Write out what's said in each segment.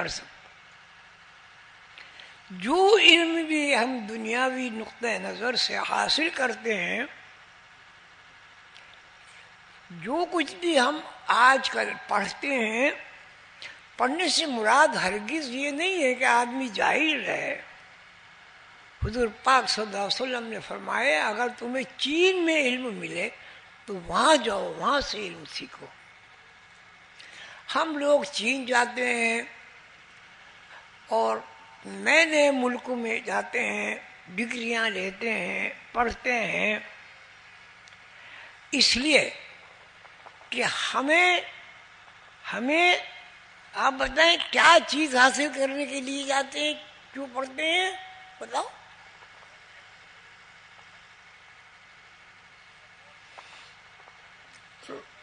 کر سکتا. جو علم بھی ہم دنیاوی نقطۂ نظر سے حاصل کرتے ہیں، جو کچھ بھی ہم آج کل پڑھتے ہیں، پڑھنے سے مراد ہرگز یہ نہیں ہے کہ آدمی جاہل رہے. حضور پاک صلی اللہ علیہ وسلم نے فرمایا اگر تمہیں چین میں علم ملے تو وہاں جاؤ، وہاں سے علم سیکھو. ہم لوگ چین جاتے ہیں اور نئے نئے ملکوں میں جاتے ہیں، ڈگریاں لیتے ہیں، پڑھتے ہیں، اس لیے کہ ہمیں آپ بتائیں کیا چیز حاصل کرنے کے لیے جاتے ہیں، کیوں پڑھتے ہیں؟ بتاؤ.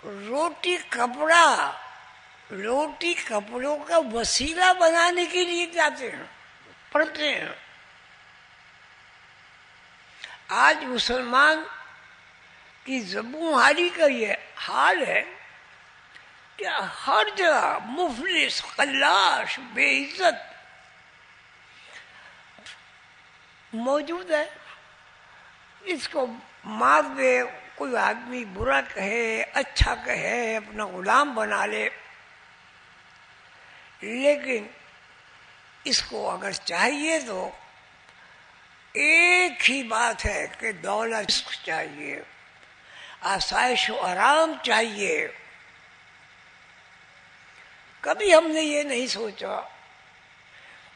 روٹی کپڑوں کا وسیلہ بنانے کے لیے جاتے ہیں، پڑھتے ہیں. آج مسلمان کی زبوں حالی کا یہ حال ہے کہ ہر جگہ مفلس، خلاش، بے عزت موجود ہے. اس کو مار دے، کوئی آدمی برا کہے، اچھا کہے، اپنا غلام بنا لے. لیکن اس کو اگر چاہیے تو ایک ہی بات ہے کہ دولت چاہیے، آسائش و آرام چاہیے. کبھی ہم نے یہ نہیں سوچا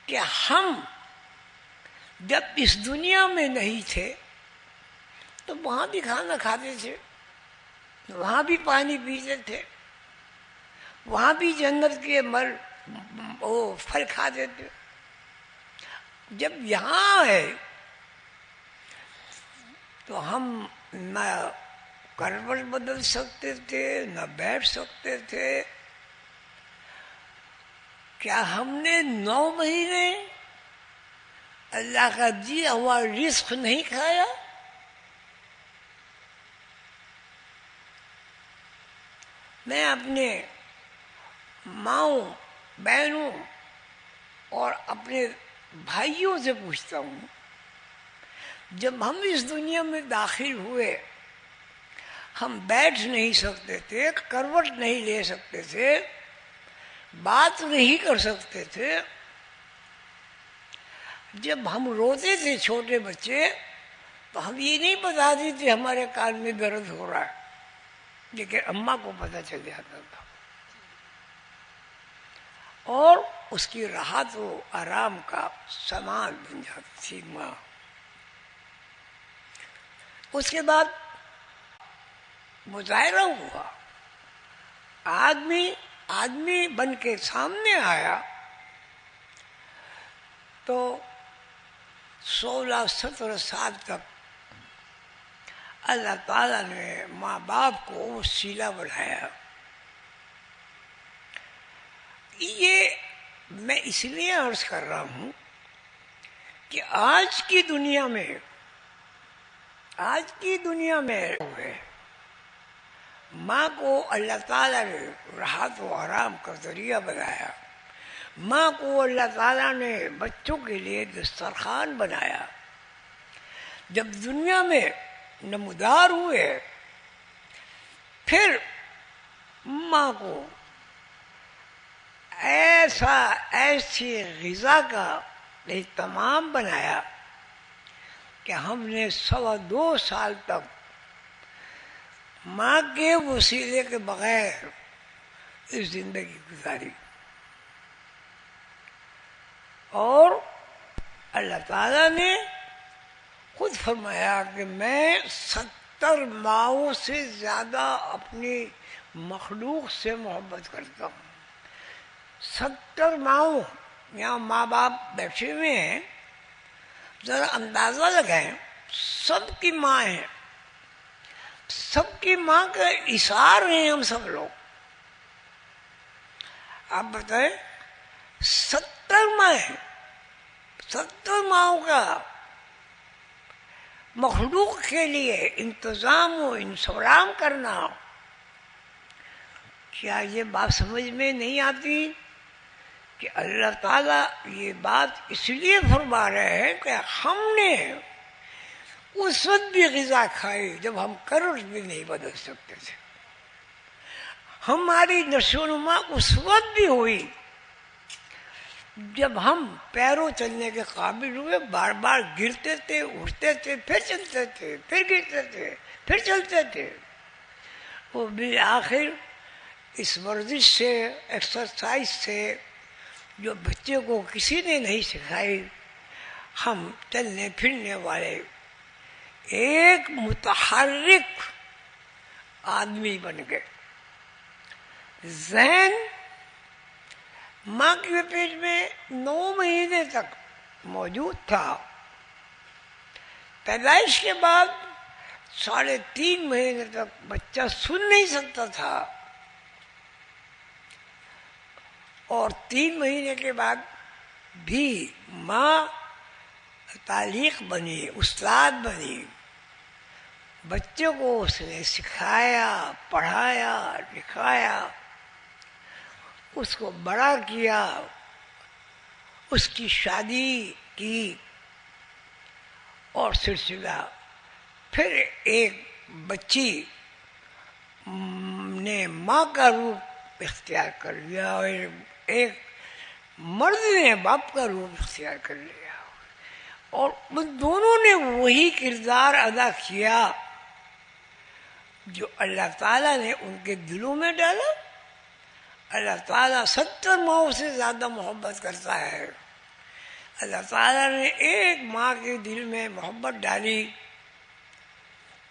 کہ ہم جب اس دنیا میں نہیں تھے تو وہاں بھی کھانا کھاتے تھے، وہاں بھی پانی پیتے تھے، وہاں بھی جنت کے پھل کھاتے تھے. جب یہاں ہے تو ہم نہ کروٹ بدل سکتے تھے، نہ بیٹھ سکتے تھے. کیا ہم نے 9 مہینے اللہ کا دیا ہوا رزق نہیں کھایا؟ میں اپنے ماؤں، بہنوں اور اپنے بھائیوں سے پوچھتا ہوں، جب ہم اس دنیا میں داخل ہوئے ہم بیٹھ نہیں سکتے تھے، کروٹ نہیں لے سکتے تھے، بات نہیں کر سکتے تھے. جب ہم روتے تھے چھوٹے بچے تو ہم یہ نہیں بتاتے تھے ہمارے کان میں درد ہو رہا ہے، لیکن اماں کو پتہ چل جاتا تھا اور اس کی راحت و آرام کا سامان بن جاتی تھی ماں. اس کے بعد مظاہرہ ہوا، آدمی بن کے سامنے آیا تو 16-17 سال تک اللہ تعالیٰ نے ماں باپ کو وسیلہ بنایا. یہ میں اس لیے عرض کر رہا ہوں کہ آج کی دنیا میں ماں کو اللہ تعالیٰ نے راحت و آرام کا ذریعہ بنایا. ماں کو اللہ تعالیٰ نے بچوں کے لیے دسترخوان بنایا. جب دنیا میں نمودار ہوئے پھر ماں کو ایسی غذا کا اہتمام بنایا کہ ہم نے 2.25 سال تک ماں کے وسیلے کے بغیر اس زندگی گزاری. اور اللہ تعالیٰ نے خود فرمایا کہ میں 70 ماؤں سے زیادہ اپنی مخلوق سے محبت کرتا ہوں. 70 ماؤں، یہاں ماں باپ بیٹھے ہوئے ہیں، ذرا اندازہ لگائیں، سب کی ماں ہیں، سب کی ماں کا اثار ہیں ہم سب لوگ. آپ بتائیں 70 ماں ہیں، 70 ماؤں کا مخلوق کے لیے انتظام و انسرام کرنا، کیا یہ بات سمجھ میں نہیں آتی کہ اللہ تعالیٰ یہ بات اس لیے فرما رہے ہیں کہ ہم نے اس وقت بھی غذا کھائی جب ہم قرض بھی نہیں بدل سکتے تھے، ہماری نشو و نما اس وقت بھی ہوئی جب ہم پیروں چلنے کے قابل ہوئے، بار بار گرتے تھے، اٹھتے تھے، پھر چلتے تھے، پھر گرتے تھے، پھر چلتے تھے، وہ بالآخر اس ورزش سے، ایکسرسائز سے جو بچے کو کسی نے نہیں سکھائی، ہم چلنے پھرنے والے ایک متحرک آدمی بن گئے۔ ذہن ماں کے پیٹ میں 9 مہینے تک موجود تھا، پیدائش کے بعد 3.5 مہینے تک بچہ سن نہیں سکتا تھا، اور 3 مہینے کے بعد بھی ماں تعلیق بنی، استاد بنی، بچے کو اس نے سکھایا، پڑھایا، لکھایا، اس کو بڑا کیا، اس کی شادی کی، اور سلسلہ پھر ایک بچی نے ماں کا روپ اختیار کر لیا اور ایک مرد نے باپ کا روپ اختیار کر لیا، اور ان دونوں نے وہی کردار ادا کیا جو اللہ تعالیٰ نے ان کے دلوں میں ڈالا۔ اللہ تعالیٰ 70 ماؤں سے زیادہ محبت کرتا ہے۔ اللہ تعالیٰ نے ایک ماں کے دل میں محبت ڈالی،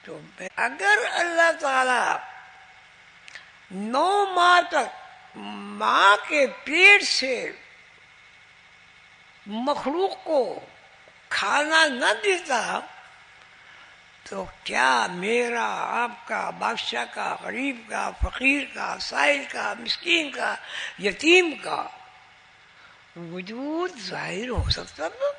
تو اگر اللہ تعالیٰ 9 ماہ تک ماں کے پیٹ سے مخلوق کو کھانا نہ دیتا، تو کیا میرا، آپ کا، بادشاہ کا، غریب کا، فقیر کا، سائل کا، مسکین کا، یتیم کا وجود ظاہر ہو سکتا تھا؟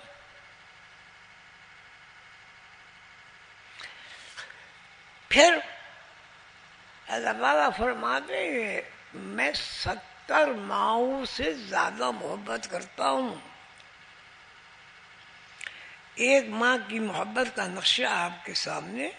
پھر اللہ تعالیٰ فرماتے ہیں میں 70 ماؤں سے زیادہ محبت کرتا ہوں۔ ایک ماں کی محبت کا نقشہ آپ کے سامنے